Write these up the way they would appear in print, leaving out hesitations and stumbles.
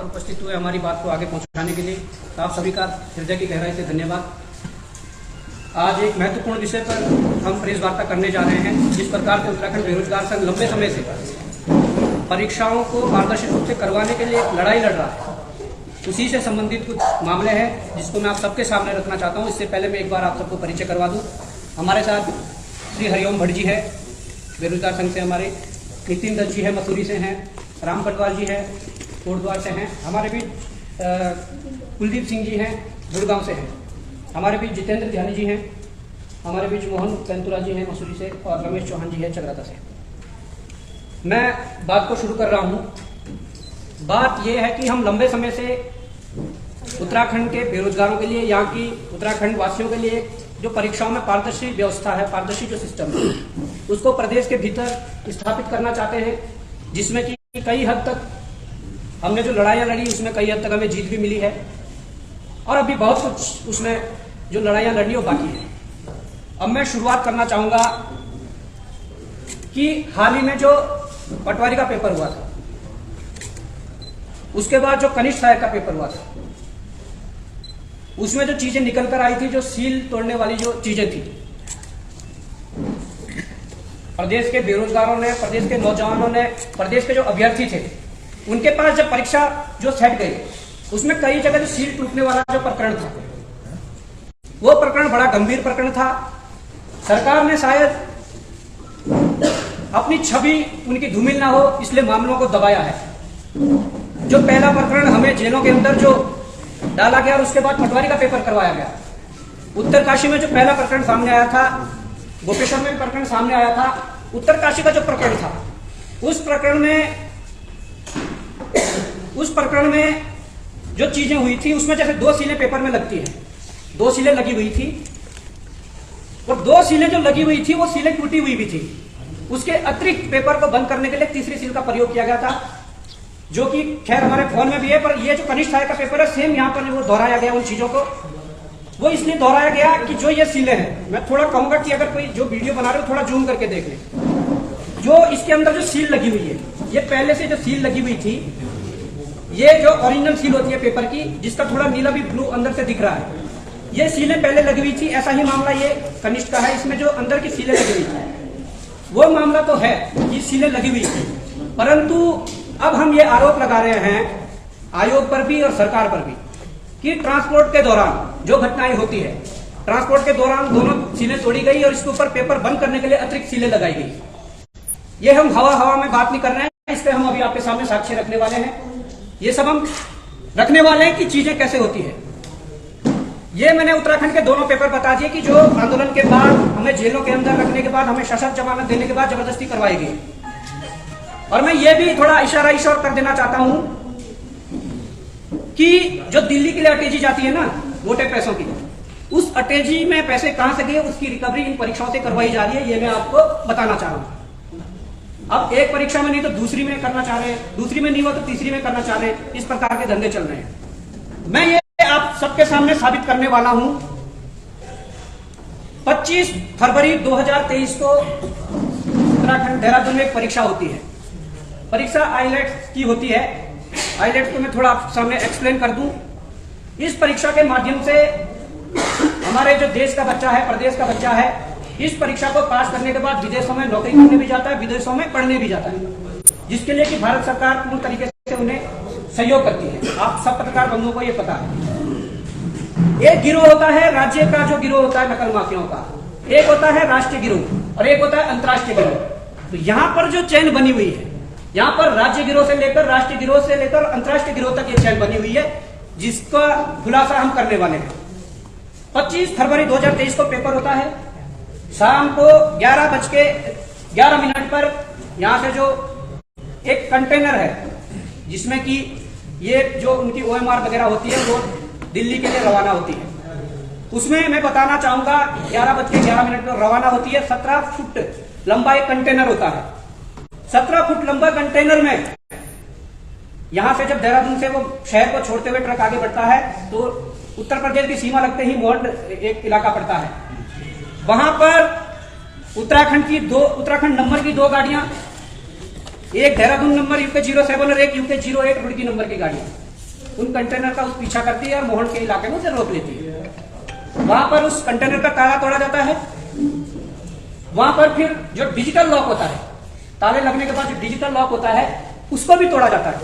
पर उपस्थित हुए हमारी बात को आगे पहुंचाने के लिए आप सभी का हृदय की गहराई से धन्यवाद। आज एक महत्वपूर्ण विषय पर हम प्रेस वार्ता करने जा रहे हैं। जिस प्रकार के उत्तराखंड बेरोजगार संघ लंबे समय से परीक्षाओं को पारदर्शी रूप से करवाने के लिए लड़ाई लड़ रहा है, उसी से संबंधित कुछ मामले हैं जिसको मैं आप सबके सामने रखना चाहता हूं। इससे पहले मैं एक बार आप सबको परिचय करवा दूं। हमारे साथ श्री हरिओम भट्ट जी है, बेरोजगार संघ से हमारे। नितिन दत्त जी है, मसूरी से हैं। राम कटवाल जी है, कोटद्वार से हैं। हमारे बीच कुलदीप सिंह जी हैं, गुड़गांव से हैं। हमारे बीच जितेंद्र ध्यानी जी हैं। हमारे बीच मोहन कैंतुरा जी हैं, मसूरी से। और रमेश चौहान जी हैं, चकराता से। मैं बात को शुरू कर रहा हूं। बात यह है कि हम लंबे समय से उत्तराखंड के बेरोजगारों के लिए, यहाँ की उत्तराखंड वासियों के लिए जो परीक्षाओं में पारदर्शी व्यवस्था है, पारदर्शी जो सिस्टम है, उसको प्रदेश के भीतर स्थापित करना चाहते हैं, जिसमें कि कई हद तक हमने जो लड़ाइयां लड़ी उसमें कई हद तक हमें जीत भी मिली है, और अभी बहुत कुछ उसमें जो लड़ाइयां लड़नी वो बाकी है। अब मैं शुरुआत करना चाहूंगा कि हाल ही में जो पटवारी का पेपर हुआ था, उसके बाद जो कनिष्ठ सहायक का पेपर हुआ था, उसमें जो चीजें निकल कर आई थी, जो सील तोड़ने वाली जो चीजें थी, प्रदेश के बेरोजगारों ने, प्रदेश के नौजवानों ने, प्रदेश के जो अभ्यर्थी थे, उनके पास जब परीक्षा जो सेट गई, उसमें कई जगह जो सील टूटने वाला जो प्रकरण था, वो प्रकरण बड़ा गंभीर प्रकरण था। सरकार ने शायद अपनी छवि उनकी धूमिल ना हो इसलिए मामलों को दबाया है। जो पहला प्रकरण हमें जेलों के अंदर जो डाला गया और उसके बाद पटवारी का पेपर करवाया गया। उत्तरकाशी में जो पहला प्रकरण सामने आया था, गोपेश्वर में प्रकरण सामने आया था, उत्तरकाशी का जो प्रकरण था, उस प्रकरण में जो चीजें हुई थी, उसमें जैसे 2 सीलें पेपर में लगती है, 2 सीलें लगी हुई थी, और 2 सीलें जो लगी हुई थी वो सीलें टूटी हुई भी थी। उसके अतिरिक्त पेपर को बंद करने के लिए तीसरी सील का प्रयोग किया गया था, जो कि खैर हमारे फोन में भी है। पर ये जो कनिष्ठ सहायक का पेपर है, सेम यहाँ पर वो दोहराया गया। उन चीजों को वो इसलिए दोहराया गया कि जो ये सीलें हैं, मैं थोड़ा कहूंगा कि अगर कोई जो वीडियो बना रहे हो थोड़ा जूम करके देख ले। जो इसके अंदर जो सील लगी हुई है, ये पहले से जो सील लगी हुई थी, ये जो ओरिजिनल सील होती है पेपर की, जिसका थोड़ा नीला भी ब्लू अंदर से दिख रहा है, ये सीलें पहले लगी हुई थी। ऐसा ही मामला ये कनिष्ठ का है। इसमें जो अंदर की सीलें लगी हुई थी, वो मामला तो है कि सीलें लगी हुई थी, परंतु अब हम ये आरोप लगा रहे हैं आयोग पर भी और सरकार पर भी कि ट्रांसपोर्ट के दौरान जो घटनाएं होती है, ट्रांसपोर्ट के दौरान दोनों सीलें तोड़ी गई और इसके ऊपर पेपर बंद करने के लिए अतिरिक्त सीलें लगाई गई। ये हम हवा में बात नहीं कर रहे हैं, इसलिए हम अभी आपके सामने साक्ष्य रखने वाले हैं। ये सब हम रखने वाले हैं कि चीजें कैसे होती है। ये मैंने उत्तराखंड के दोनों पेपर बता दिए कि जो आंदोलन के बाद हमें जेलों के अंदर रखने के बाद, हमें सशर्त जमानत देने के बाद जबरदस्ती करवाई गई। और मैं ये भी थोड़ा इशारा कर देना चाहता हूं कि जो दिल्ली के लिए अटैची जाती है ना, मोटे पैसों की, उस अटैची में पैसे कहां से गए, उसकी रिकवरी इन परीक्षाओं से करवाई जा रही है। ये मैं आपको बताना चाह रहा हूं। अब एक परीक्षा में नहीं तो दूसरी में करना चाह रहे हैं, दूसरी में नहीं हुआ तो तीसरी में करना चाह रहे हैं। इस प्रकार के धंधे चल रहे हैं। मैं ये आप सबके सामने साबित करने वाला हूं। 25 फरवरी 2023 को उत्तराखंड देहरादून में एक परीक्षा होती है। परीक्षा आईलेट्स की होती है। आईलेट्स को मैं थोड़ा आप सामने एक्सप्लेन कर दूं। इस परीक्षा के माध्यम से हमारे जो देश का बच्चा है, प्रदेश का बच्चा है, इस परीक्षा को पास करने के बाद विदेशों में नौकरी करने भी जाता है, विदेशों में पढ़ने भी जाता है, जिसके लिए कि भारत सरकार पूर्ण तरीके से उन्हें सहयोग करती है। आप सब पत्रकार बंधुओं को ये पता है। एक गिरोह होता है राज्य का, जो गिरोह होता है नकल माफियाओं का, एक होता है राष्ट्रीय गिरोह और एक होता है अंतर्राष्ट्रीय गिरोह। तो यहाँ पर जो चैन बनी हुई है, यहाँ पर राज्य गिरोह से लेकर, राष्ट्रीय गिरोह से लेकर अंतर्राष्ट्रीय गिरोह तक ये चैन बनी हुई है, जिसका खुलासा हम करने वाले हैं। 25 फरवरी 2023 को पेपर होता है। शाम को 11:11 पर यहां से जो एक कंटेनर है, जिसमें कि ये जो उनकी OMR वगैरह होती है, वो दिल्ली के लिए रवाना होती है। उसमें मैं बताना चाहूंगा 11:11 पर रवाना होती है। 17 फुट लंबा एक कंटेनर होता है। 17 फुट लंबा कंटेनर में यहां से जब देहरादून से वो शहर को छोड़ते हुए ट्रक आगे बढ़ता है, तो उत्तर प्रदेश की सीमा लगते ही मोहन एक इलाका पड़ता है। वहां पर उत्तराखंड नंबर की 2 गाड़ियां, एक देहरादून नंबर UK 07 और एक UK 08 रुड़की नंबर की गाड़ियां, उन कंटेनर का उस पीछा करती है और मोहन के इलाके में उसे रोक लेती है। वहां पर उस कंटेनर का ताला तोड़ा जाता है। वहां पर फिर जो डिजिटल लॉक होता है, ताले लगने के बाद जो डिजिटल लॉक होता है उसको भी तोड़ा जाता है।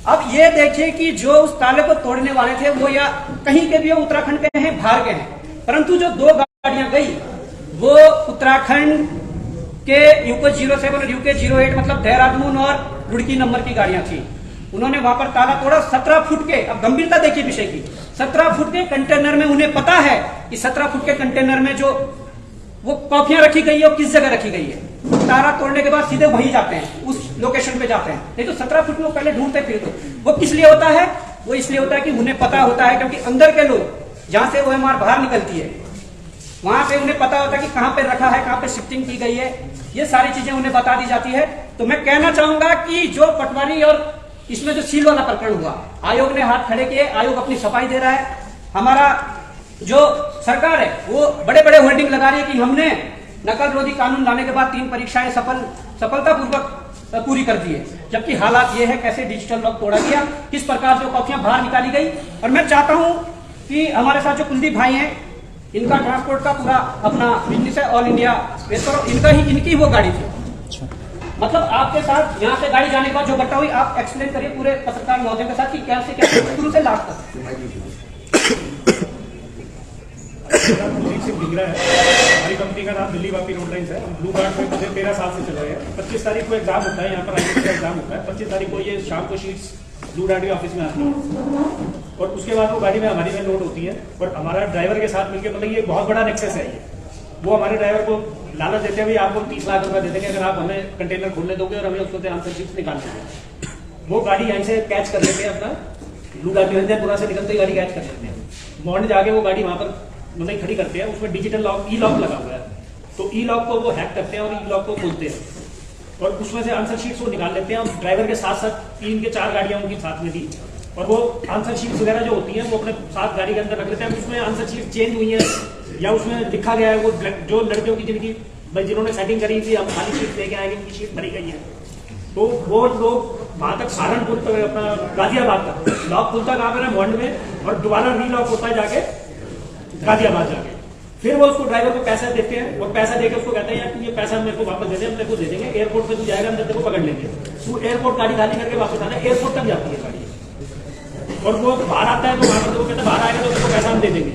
अब ये देखिए कि जो उस ताले को तोड़ने वाले थे वो या कहीं के भी उत्तराखंड के हैं, बाहर के हैं, परंतु जो 2 गाड़ियां गई वो उत्तराखंड के यूके 07 और यूके 08 मतलब देहरादून और रुड़की नंबर की गाड़ियां थी। उन्होंने वहां पर ताला तोड़ा 17 फुट के, अब गंभीरता देखिए विषय की, 17 फुट के कंटेनर में उन्हें पता है कि 17 फुट के कंटेनर में जो वो कॉफियां रखी गई है वो किस जगह रखी गई है। ताला तोड़ने के बाद सीधे वहीं जाते हैं, उस लोकेशन पे जाते हैं, नहीं तो 17 फुट में वो पहले ढूंढते फिर। वो किस लिए होता है? वो इसलिए होता है कि उन्हें पता होता है, क्योंकि अंदर के लोग जहां से OMR बाहर निकलती है वहां पे उन्हें पता होता है कि कहां पे रखा है, कहां पे शिफ्टिंग की गई है, ये सारी चीजें उन्हें बता दी जाती है। तो मैं कहना चाहूंगा कि जो पटवारी और इसमें जो सील वाला प्रकरण हुआ, आयोग ने हाथ खड़े किए, आयोग अपनी सफाई दे रहा है। हमारा जो सरकार है वो बड़े बड़े होर्डिंग लगा रही है कि हमने नकल रोधी कानून लाने के बाद 3 परीक्षाएं सफलतापूर्वक पूरी कर दी है, जबकि हालात ये है कैसे डिजिटल लॉक तोड़ा गया, किस प्रकार से कॉपियां बाहर निकाली गई। और मैं चाहता हूं कि हमारे साथ जो कुलदीप भाई हैं, इनका ट्रांसपोर्ट का पूरा अपना बिजनेस है, ऑल इंडिया इनकी वो गाड़ी थी। मतलब आपके साथ यहाँ से गाड़ी जाने के बाद जो घटना हुई, आप एक्सप्लेन करिए पूरे पत्रकार महोदय के साथ कि क्या से क्या शुरू से लास्ट तक। दिख रहा है हमारी कंपनी का नाम दिल्ली वापी रोड लाइन्स है। ब्लू कार्ड में मुझे 13 साल से चल रहे हैं। 25 तारीख को एग्जाम होता है, यहाँ पर IIT का एग्जाम होता है। 25 तारीख को ये शाम को शीट्स ब्लू डार्ट के ऑफिस में आती है और उसके बाद वो गाड़ी में हमारी में लोड होती है और हमारा ड्राइवर के साथ मिलकर, मतलब ये बहुत बड़ा नेक्सस है। वो हमारे ड्राइवर को लालच देते हैं, आपको 30 लाख रुपया दे देंगे अगर आप हमें कंटेनर खोलने दोगे और हमें उसको आंसर शीट्स निकाल देंगे। वो गाड़ी यहीं से कैच कर लेते हैं, अपना ब्लू डार्ट निरंजनपुरा से निकलते ही गाड़ी कैच कर लेते हैं। मॉर्निंग जाके वो गाड़ी वहां पर मतलब खड़ी करते हैं, उसमें डिजिटल लॉक ई लॉक लगा हुआ है, तो ई लॉक को वो हैक करते हैं और ई लॉक को खोलते हैं और उसमें से आंसर शीट्स वो निकाल लेते हैं। और ड्राइवर के साथ साथ 3 के 4 गाड़ियां उनकी साथ में थी और वो आंसर शीट्स वगैरह जो होती हैं वो अपने साथ गाड़ी के अंदर रख लेते हैं। उसमें आंसर शीट चेंज हुई है या उसमें लिखा गया है वो जो लड़कियों की जिन्होंने सेटिंग करी थी, हम खाली शीट लेके आएंगे, उनकी शीट भरी गई है, तो वो लोग वहां तक सहारनपुर अपना गाजियाबाद तक लॉक खुलता कहाँ पर है मॉन्ड में और दोबारा री लॉक होता है जाके गाजियाबाद जाके। फिर वो उसको ड्राइवर को पैसा देते हैं और पैसा देके उसको कहते हैं यार तू ये पैसा मेरे को वापस दे दे, हम तेरे को दे देंगे, एयरपोर्ट पे तू जाएगा हम तेरे को पकड़ लेंगे। तू एयरपोर्ट गाड़ी खाली करके वापस आना, एयरपोर्ट तक जाती है गाड़ी और वो बाहर आता है तो वहां पर वो कहते हैं बाहर आएगा तो उसको पैसा हम दे देंगे,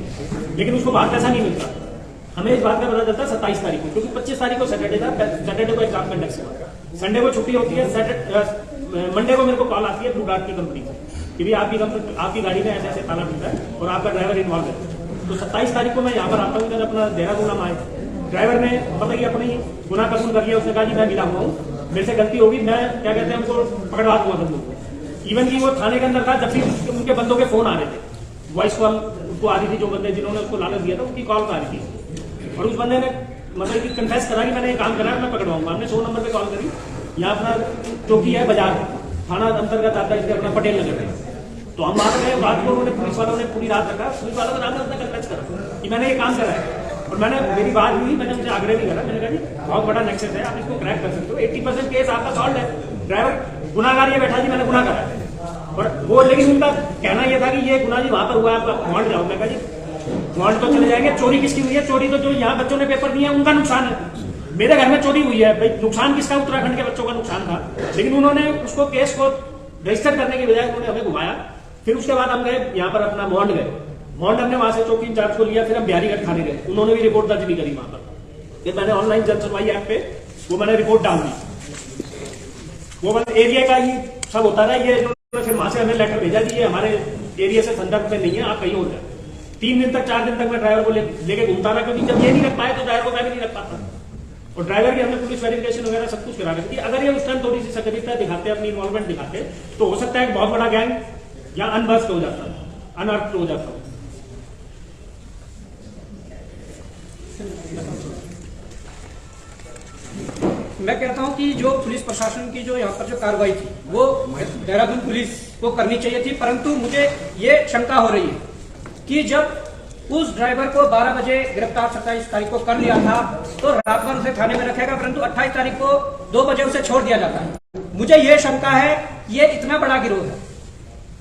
लेकिन उसको बाहर पैसा नहीं मिलता। हमें इस बात का पता चलता 27 तारीख को, क्योंकि 25 तारीख को सैटरडे था, सैटरडे को एग्जाम कंडक्ट हुआ, संडे को छुट्टी होती है, मंडे को मेरे को कॉल आती है ब्लू डार्ट की कंपनी से कि भी आपकी गाड़ी में ऐसे ऐसे ताला टूटा है और आपका ड्राइवर इन्वॉल्व है। तो 27 तारीख को मैं यहाँ पर आता हूँ, इधर अपना देहरादून हम आए, ड्राइवर ने मतलब कि अपनी गुनाह कबूल कर लिया, उसने कहा जी मैं मिला हुआ हूँ, मेरे से गलती होगी, मैं क्या कहते हैं हमको पकड़वा दूंगा बंदों को। इवन की वो थाने के अंदर था जब भी उनके बंदों के फोन आ रहे थे, वॉइस कॉल उनको आ रही थी, जो बंदे जिन्होंने उसको लालच दिया था उनकी कॉल आ रही थी और उस बंदे ने मतलब कि कन्फेस करा कि मैंने ये काम करा है, मैं पकड़वाऊंगा। हमने 100 नंबर पे कॉल करी, यहाँ अपना चौकी है बाजार थाना अंतर्गत आता है, अपना पटेल नगर में, तो हम वहां गए, रात को उन्होंने पुलिस वालों ने पूरी रात रखा, पुलिस वालों ने रात में अपना कन्फेस करा कि मैंने ये काम करा है और मैंने मेरी बात हुई, मैंने उनसे आग्रह भी करा, मैंने कहा जी बहुत बड़ा नेक्सस है, आप इसको क्रैक कर सकते हो, 80% केस आपका सॉल्व है, ड्राइवर गुनाहगार ये बैठा जी मैंने गुनाह करा है। और वो लेकिन उनका कहना यह था कि ये गुनाह जी वहां पर हुआ है, आप मॉन्ड जाओ। मैं कहा जी मॉन्ड तो चले जाएंगे, चोरी किसकी हुई है? चोरी तो जो यहाँ बच्चों ने पेपर दिए उनका नुकसान है, मेरे घर में चोरी हुई है, भाई नुकसान किसका? उत्तराखंड के बच्चों का नुकसान था। लेकिन उन्होंने उसको केस को रजिस्टर करने की बजाय उन्होंने हमें घुमाया। फिर उसके बाद हम गए यहाँ पर अपना मॉन्ड गए, मॉन्ड हमने वहां से चौकी इंचार्ज को लिया, फिर हम बिहारीगढ़ थाने गए, उन्होंने भी रिपोर्ट दर्ज नहीं करी वहां पर। फिर मैंने ऑनलाइन जन सुनवाई ऐप पे वो मैंने रिपोर्ट डाल दी, वो बस एरिया का ही सब होता रहा। ये फिर वहां से हमें लेटर भेजा कि ये हमारे एरिया से संदर्भ में नहीं है, आप कहीं और जाए। 3 दिन तक 4 दिन तक मैं ड्राइवर को लेके घूमता रहा, क्योंकि जब ये नहीं रख पाए तो ड्राइवर को मैं भी नहीं रख पाता। और ड्राइवर की हमने पुलिस वेरिफिकेशन वगैरह सब कुछ करा रखी थी। अगर ये उस टाइम थोड़ी सी सक्रियता दिखाते, अपनी इन्वॉल्वमेंट दिखाते, तो हो सकता है बहुत बड़ा गैंग या अनबस्ट हो जाता, अनअर्थ हो जाता। मैं कहता हूं कि जो पुलिस प्रशासन की जो यहाँ पर जो कार्रवाई थी वो देहरादून पुलिस को करनी चाहिए थी, परंतु मुझे ये शंका हो रही है कि जब उस ड्राइवर को 12 बजे गिरफ्तार 27 तारीख को कर लिया था तो रात भर उसे थाने में रखेगा, परंतु 28 तारीख को 2 बजे उसे छोड़ दिया जाता है। मुझे ये शंका है ये इतना बड़ा गिरोह है,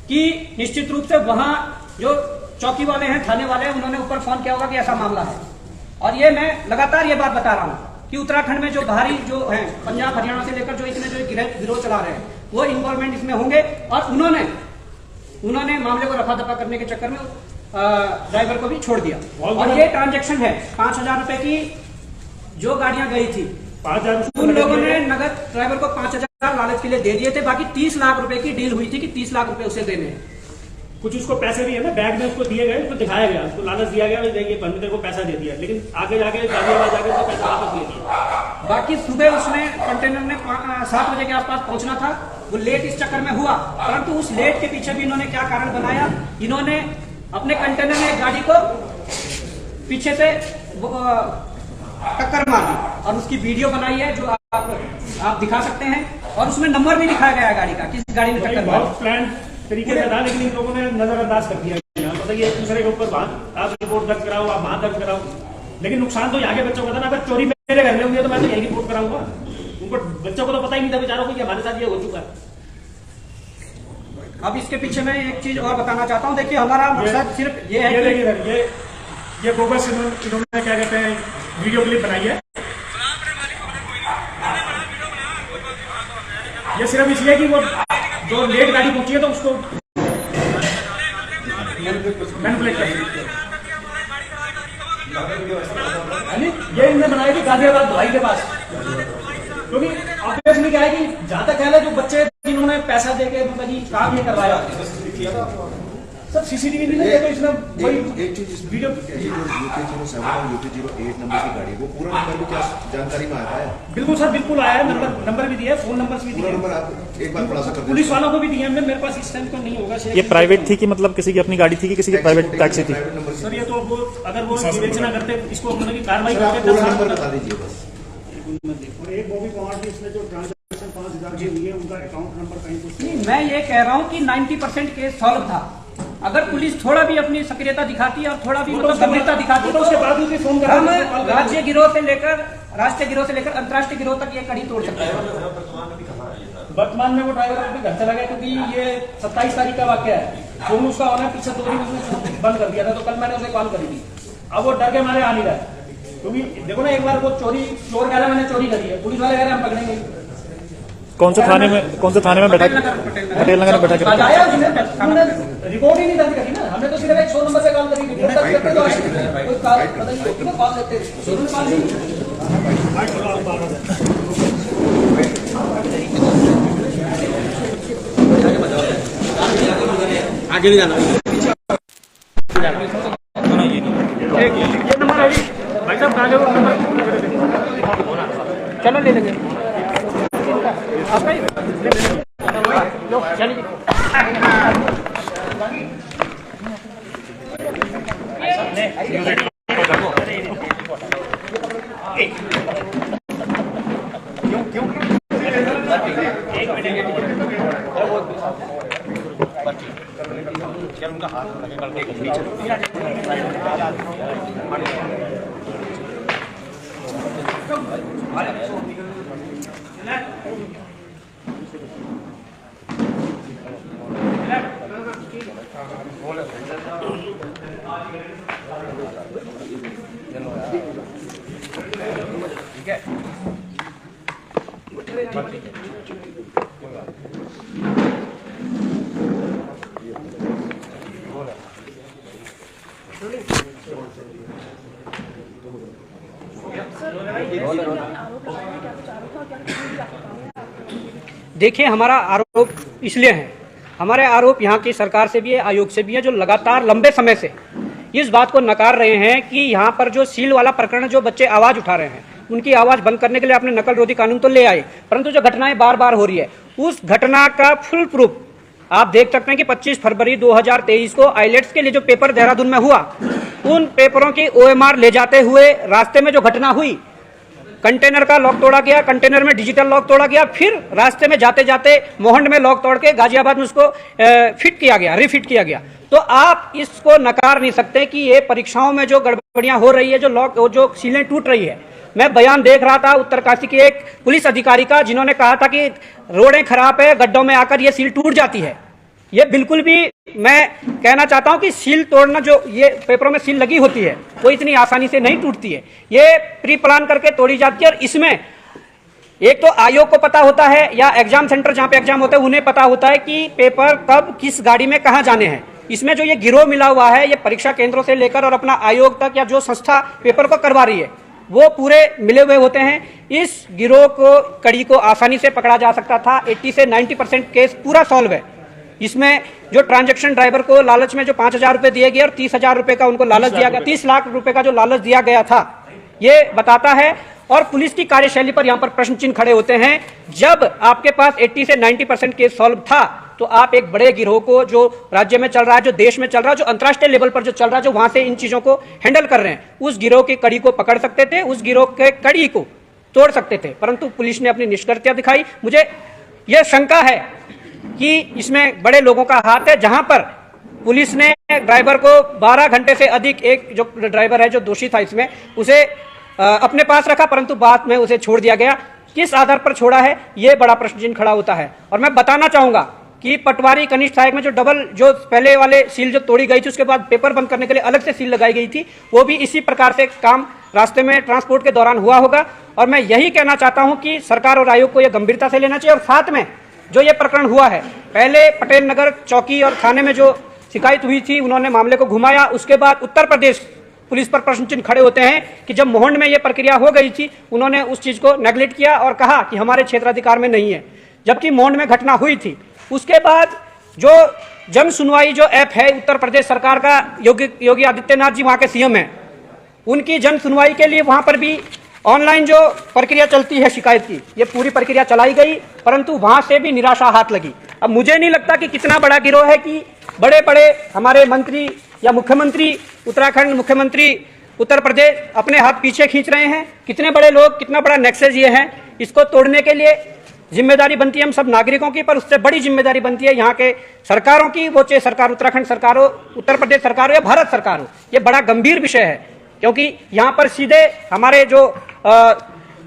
कि निश्चित रूप से वहां जो चौकी वाले हैं, थाने वाले हैं, उन्होंने ऊपर फोन किया होगा कि ऐसा मामला है। और ये मैं लगातार ये बात बता रहा हूं कि उत्तराखंड में जो बाहरी जो है, पंजाब हरियाणा से लेकर जो इसमें जो गिरोह चला रहे हैं, वो इन्वॉल्वमेंट इसमें होंगे। और उन्होंने मामले को रफा दफा करने के चक्कर में ड्राइवर को भी छोड़ दिया। और ये ट्रांजैक्शन है 5,000 रुपए की जो गाड़ियां गई थी, 5,000 उन लोगों ने नगद ड्राइवर को 5,000 लालच के लिए दे दिए थे। बाकी 30 लाख रुपए की डील हुई थी कि 30 लाख रुपए उसे देने हैं। कुछ उसको पैसे भी है ना, बैग में उसको दिए गए, उसको दिखाया गया, उसको लालच दिया गया, देखिए बंदे को पैसा दे दिया, लेकिन आगे जाके गाजियाबाद जाके उसको पैसा वापस दे दिया। बाकी सुबह उसने कंटेनर में 7 बजे के आसपास पहुंचना था, वो लेट इस चक्कर में हुआ। परंतु उस लेट के पीछे भी इन्होंने क्या कारण बनाया, इन्होंने अपने कंटेनर में गाड़ी को पीछे से टक्कर मार दी और उसकी वीडियो बनाई है जो आप दिखा सकते हैं। और उसमें नंबर भी दिखाया गया है गाड़ी का, किस गाड़ी ने टक्कर मारी। बहुत प्लान तरीके से था, लेकिन इन लोगों ने नजरअंदाज कर दिया। मतलब एक दूसरे के ऊपर आप रिपोर्ट दर्ज कराओ, आप वहां दर्ज कराओ, लेकिन नुकसान तो यहाँ के बच्चों को था ना। अगर चोरी मेरे घर में हुई है तो मैं तो यही रिपोर्ट कराऊंगा। उनको बच्चों को तो पता ही नहीं था बेचारों को कि हमारे साथ ये हो चुका है। अब इसके पीछे मैं एक चीज और बताना चाहता हूँ। देखिए हमारा मकसद सिर्फ ये है कि ये बोगस इन्होंने क्या कहते हैं वीडियो क्लिप बनाई है। ये सिर्फ इसलिए कि वो जो लेट गाड़ी पहुंची है तो उसको मैनिपुलेट कर ये इन्होंने बनाई थी गाजियाबाद भाई के पास। क्योंकि ऑब्वियसली क्या है कि जहां तक ख्याल है जो बच्चे जिन्होंने पैसा देके काम ये करवाया सब सीसीटीवी नहीं है, तो इसमें एक चीज वीडियो UP07 और UP08 नंबर की गाड़ी, वो पूरा नंबर भी क्या जानकारी में आता है? बिल्कुल सर, बिल्कुल आया है। नंबर भी दिया है, फोन नंबर भी दिया है। नंबर आप एक बार खुलासा कर दें। पुलिस वालों को भी दिया है, मेरे पास इस टाइम तो नहीं होगा। ये प्राइवेट थी कि मतलब किसी की अपनी गाड़ी थी कि किसी की प्राइवेट टैक्सी थी? सर ये तो वो अगर वो विवेचना करते, इसको मतलब की कार्रवाई करते, पूरा नंबर बता दीजिए बस। और एक वो भी पॉइंट इसमें जो ट्रांजैक्शन 5,000 की हुई है, उनका अकाउंट नंबर कहीं कुछ नहीं। मैं ये कह रहा हूँ कि 90% केस सॉल्व था। अगर पुलिस थोड़ा भी अपनी सक्रियता दिखाती और थोड़ा भी मतलब गंभीरता दिखाती तो उसके बाद भी फोन करा, हम राज्य गिरोह से लेकर राष्ट्रीय गिरोह से लेकर अंतर्राष्ट्रीय गिरोह तक ये कड़ी तोड़ सकते हैं। वर्तमान में वो ड्राइवर अपने घर चला गया, क्योंकि ये 27 तारीख का वाक्य है। फोन उसका होना पीछे 2 दिन उसने बंद कर दिया था, तो कल मैंने उसे कॉल करी थी। अब वो डर के मारे आ नहीं रहा है, क्योंकि देखो ना, एक बार वो चोर कह रहा है मैंने चोरी करी है, पुलिस वाले कह रहे हैं हम पकड़ेंगे। कौन से थाने में बैठा? पटेल नगर में बैठा के रिपोर्ट ही नहीं दर्ज करी ना हमने, तो सिर्फ 100 नंबर पे कॉल करी। रिपोर्ट दर्ज करते तो कोई कॉल पता नहीं होती ना, कॉल लेते जरूर कॉल आगे भी जाना। ये नंबर है भाई साहब, कहाँ गए वो नंबर? चलो ले लेंगे आपका ही लो चलिए। उनका हाथ ठीक है। देखिए हमारा आरोप इसलिए है, हमारे आरोप यहाँ की सरकार से भी है, आयोग से भी है, जो लगातार लंबे समय से इस बात को नकार रहे हैं कि यहाँ पर जो सील वाला प्रकरण, जो बच्चे आवाज उठा रहे हैं, उनकी आवाज बंद करने के लिए आपने नकल रोधी कानून तो ले आए, परंतु जो घटनाएं बार बार हो रही है, उस घटना का फुल प्रूफ आप देख सकते हैं कि 25 फरवरी 2023 को आइलेट्स के लिए जो पेपर देहरादून में हुआ, उन पेपरों की OMR ले जाते हुए रास्ते में जो घटना हुई, कंटेनर का लॉक तोड़ा गया, कंटेनर में डिजिटल लॉक तोड़ा गया, फिर रास्ते में जाते जाते मोहंड में लॉक तोड़ के गाजियाबाद में उसको फिट किया गया, रिफिट किया गया। तो आप इसको नकार नहीं सकते कि ये परीक्षाओं में जो गड़बड़ियां हो रही है, जो सीलें टूट रही है। मैं बयान देख रहा था उत्तरकाशी के एक पुलिस अधिकारी का, जिन्होंने कहा था कि रोडें खराब है, गड्ढों में आकर ये सील टूट जाती है। ये बिल्कुल भी मैं कहना चाहता हूं कि सील तोड़ना, जो ये पेपरों में सील लगी होती है, वो इतनी आसानी से नहीं टूटती है। ये प्री प्लान करके तोड़ी जाती है। और इसमें एक तो आयोग को पता होता है या एग्जाम सेंटर जहां पे एग्जाम होता है उन्हें पता होता है कि पेपर कब किस गाड़ी में कहां जाने हैं। इसमें जो ये गिरोह मिला हुआ है, ये परीक्षा केंद्रों से लेकर और अपना आयोग तक या जो संस्था पेपर को करवा रही है, वो पूरे मिले हुए होते हैं। इस गिरोह को, कड़ी को आसानी से पकड़ा जा सकता था। 80 से 90% केस पूरा सॉल्व है। इसमें जो ट्रांजैक्शन ड्राइवर को लालच में जो 5,000 रुपए दिए गए और 30,000 रुपए का उनको लालच दिया गया, 30 लाख रुपए का जो लालच दिया गया था, ये बताता है। और पुलिस की कार्यशैली पर यहाँ पर प्रश्न चिन्ह खड़े होते हैं। जब आपके पास 80 से 90% केस सॉल्व था, तो आप एक बड़े गिरोह को, जो राज्य में चल रहा है, जो देश में चल रहा है, जो अंतर्राष्ट्रीय लेवल पर जो चल रहा है, जो वहां से इन चीजों को हैंडल कर रहे हैं, उस गिरोह की कड़ी को पकड़ सकते थे, उस गिरोह के कड़ी को तोड़ सकते थे। परंतु पुलिस ने अपनी निष्क्रियता दिखाई। मुझे यह शंका है कि इसमें बड़े लोगों का हाथ है, जहां पर पुलिस ने ड्राइवर को 12 घंटे से अधिक, एक जो ड्राइवर है जो दोषी था इसमें, उसे अपने पास रखा, परंतु बाद में उसे छोड़ दिया गया। किस आधार पर छोड़ा है, यह बड़ा प्रश्न चिन्ह खड़ा होता है। और मैं बताना चाहूंगा कि पटवारी कनिष्ठ सहायक में जो पहले वाले सील जो तोड़ी गई थी, उसके बाद पेपर बंद करने के लिए अलग से सील लगाई गई थी, वो भी इसी प्रकार से काम रास्ते में ट्रांसपोर्ट के दौरान हुआ होगा। और मैं यही कहना चाहता हूं कि सरकार और आयोग को यह गंभीरता से लेना चाहिए। और साथ में जो ये प्रकरण हुआ है, पहले पटेल नगर चौकी और थाने में जो शिकायत हुई थी, उन्होंने मामले को घुमाया। उसके बाद उत्तर प्रदेश पुलिस पर प्रश्न चिन्ह खड़े होते हैं कि जब मोहन में यह प्रक्रिया हो गई थी, उन्होंने उस चीज को नेग्लेक्ट किया और कहा कि हमारे क्षेत्राधिकार में नहीं है, जबकि मोहन में घटना हुई थी। उसके बाद जो जन सुनवाई जो ऐप है उत्तर प्रदेश सरकार का, योगी आदित्यनाथ जी वहां के सीएम हैं, उनकी जन सुनवाई के लिए वहां पर भी ऑनलाइन जो प्रक्रिया चलती है शिकायत की, ये पूरी प्रक्रिया चलाई गई, परंतु वहां से भी निराशा हाथ लगी। अब मुझे नहीं लगता कि कितना बड़ा गिरोह है कि बड़े बड़े हमारे मंत्री या मुख्यमंत्री उत्तराखंड, मुख्यमंत्री उत्तर प्रदेश अपने हाथ पीछे खींच रहे हैं। कितने बड़े लोग, कितना बड़ा नेक्सस ये है, इसको तोड़ने के लिए जिम्मेदारी बनती है हम सब नागरिकों की, पर उससे बड़ी जिम्मेदारी बनती है यहाँ के सरकारों की, वो चाहे सरकार उत्तराखंड सरकार हो, उत्तर प्रदेश सरकार हो या भारत सरकार हो। ये बड़ा गंभीर विषय है, क्योंकि यहाँ पर सीधे हमारे जो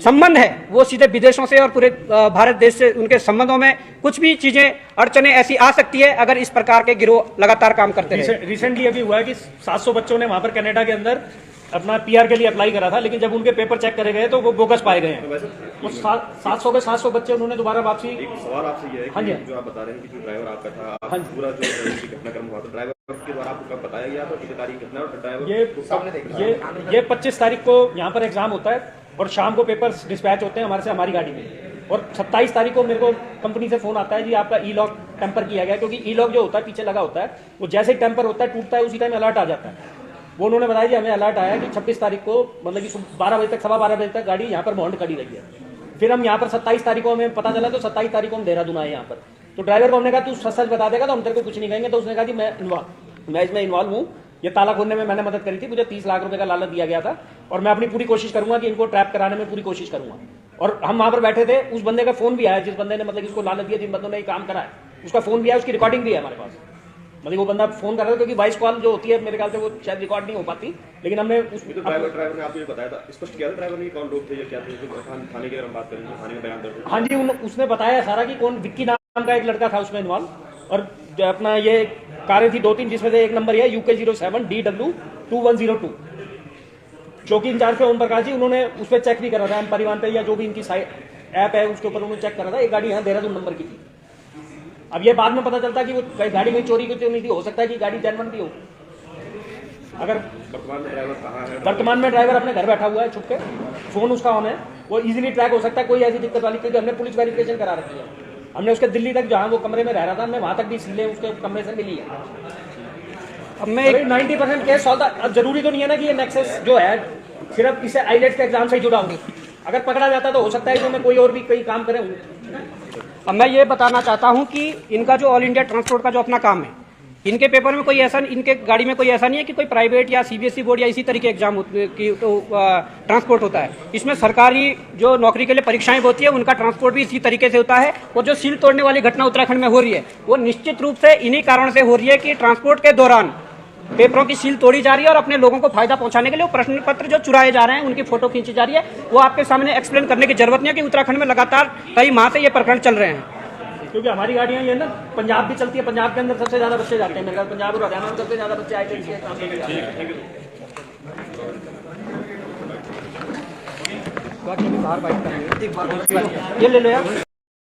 संबंध है वो सीधे विदेशों से और पूरे भारत देश से, उनके संबंधों में कुछ भी चीजें, अड़चने ऐसी आ सकती है अगर इस प्रकार के गिरोह लगातार काम करते रहे। रिसेंटली अभी हुआ है कि 700 बच्चों ने वहां पर कनाडा के अंदर अपना पीआर के लिए अप्लाई करा था, लेकिन जब उनके पेपर चेक करे गए तो वो बोगस पाए गए हैं। वो 700 के 700 बच्चे उन्होंने दोबारा वापसी। एक सवाल आपसे ये है हाँ जी, कि जो आप बता रहे हैं कि जो ड्राइवर आपका था, हाँ पूरा जो घटनाक्रम हुआ था, ड्राइवर के द्वारा आपको कब बताया गया था, कितनी तारीख घटना, और ड्राइवर ये 25 तारीख को यहाँ पर एग्जाम होता है और शाम को पेपर डिस्पैच होते हैं हमारे से, हमारी गाड़ी में। और 27 तारीख को मेरे को कंपनी से फोन आता है जी आपका ई लॉक टेम्पर किया गया, क्योंकि ई लॉक जो होता है पीछे लगा होता है, वो जैसे ही टेम्पर होता है टूटता है उसी टाइम अलर्ट आ जाता है। वो उन्होंने बताया जी हमें अलर्ट आया कि 26 तारीख को, मतलब कि 12 बजे तक, 12:15 बजे तक गाड़ी यहाँ पर मोहन खड़ी रही है। फिर हम यहाँ पर 27 तारीख को हमें पता चला, तो 27 तारीख को हम देहरादून आए यहाँ पर। तो ड्राइवर को हमने कहा तू सच बता देगा तो हम तेरे को कुछ नहीं कहेंगे। तो उसने कहा जी मैं इसमें इन्वॉल्व हूँ, ये ताला खोलने में मैंने मदद करी थी, मुझे 30 लाख रुपए का लालच दिया गया था और मैं अपनी पूरी कोशिश करूंगा कि इनको ट्रैप कराने में पूरी कोशिश करूंगा। और हम वहां पर बैठे थे, उस बंदे का फोन भी आया, जिस बंदे ने मतलब इसको लालच दिया, जिन बंदों ने ये काम करा है, उसका फोन भी आया, उसकी रिकॉर्डिंग भी है हमारे पास। मतलब वो बंदा फोन कर रहा था, क्योंकि वॉइस कॉल जो होती है मेरे ख्याल से वो शायद रिकॉर्ड नहीं हो पाती, लेकिन हमने तो ड्राइवर ने आपको ये बताया था, स्पष्ट किया था ड्राइवर ने कौन लोग थे या क्या थे, थाने की अगर हम बात करें तो थाने में बयान दर्ज। हाँ जी, उसने बताया सारा कि कौन, विक्की नाम का एक लड़का था उसमें इन्वॉल्व, और अपना ये कारें थी 2-3, जिसमें से एक नंबर है UK07 DW2102। चौकी इंचार्ज थे ओम प्रकाश जी, उन्होंने उस पर चेक भी करा था, परिवहन पे या जो भी इनकी ऐप है उसके ऊपर उन्होंने चेक करा था, एक गाड़ी यहाँ देहरादून नंबर की थी। अब ये बाद में पता चलता कि वो गाड़ी में चोरी की नहीं थी, हो सकता है कि गाड़ी जेन्युइन भी हो। अगर वर्तमान में ड्राइवर अपने घर बैठा हुआ है छुप के, फोन उसका ऑन है, वो इजीली ट्रैक हो सकता है, कोई ऐसी दिक्कत वाली, क्योंकि हमने पुलिस वेरिफिकेशन करा रखी है। हमने उसके दिल्ली तक, जहां वो कमरे में रह रहा था, हमने वहां तक भी सीलें उसके कमरे से मिली है। अब मैं 90% केस सॉल्व। अब जरूरी तो नहीं है ना कि ये नेक्सस जो है सिर्फ इसे आईलेट्स के एग्जाम से ही जुड़ा हो, अगर पकड़ा जाता तो हो सकता है कि मैं कोई और भी कई काम करें। अब मैं ये बताना चाहता हूं कि इनका जो ऑल इंडिया ट्रांसपोर्ट का जो अपना काम है, इनके पेपर में कोई ऐसा, इनके गाड़ी में कोई ऐसा नहीं है कि कोई प्राइवेट या CBSE बोर्ड या इसी तरीके एग्जाम की तो ट्रांसपोर्ट होता है। इसमें सरकारी जो नौकरी के लिए परीक्षाएं होती है, उनका ट्रांसपोर्ट भी इसी तरीके से होता है। और जो सील तोड़ने वाली घटना उत्तराखंड में हो रही है, वो निश्चित रूप से इन्हीं कारण से हो रही है कि ट्रांसपोर्ट के दौरान पेपरों की सील तोड़ी जा रही है और अपने लोगों को फायदा पहुंचाने के लिए वो प्रश्न पत्र जो चुराए जा रहे हैं, उनकी फोटो खींची जा रही है। वो आपके सामने एक्सप्लेन करने की जरूरत नहीं है कि उत्तराखंड में लगातार कई माह से ये प्रकरण चल रहे हैं। क्योंकि हमारी गाड़ियां ये ना पंजाब भी चलती है, पंजाब के अंदर सबसे ज्यादा बच्चे जाते हैं मेरे ख्याल, पंजाब और हरियाणा में सबसे ज्यादा बच्चे आए थे इसके काम के लिए। बाकी अभी बाहर बाइक करेंगे, ये ले लो यार।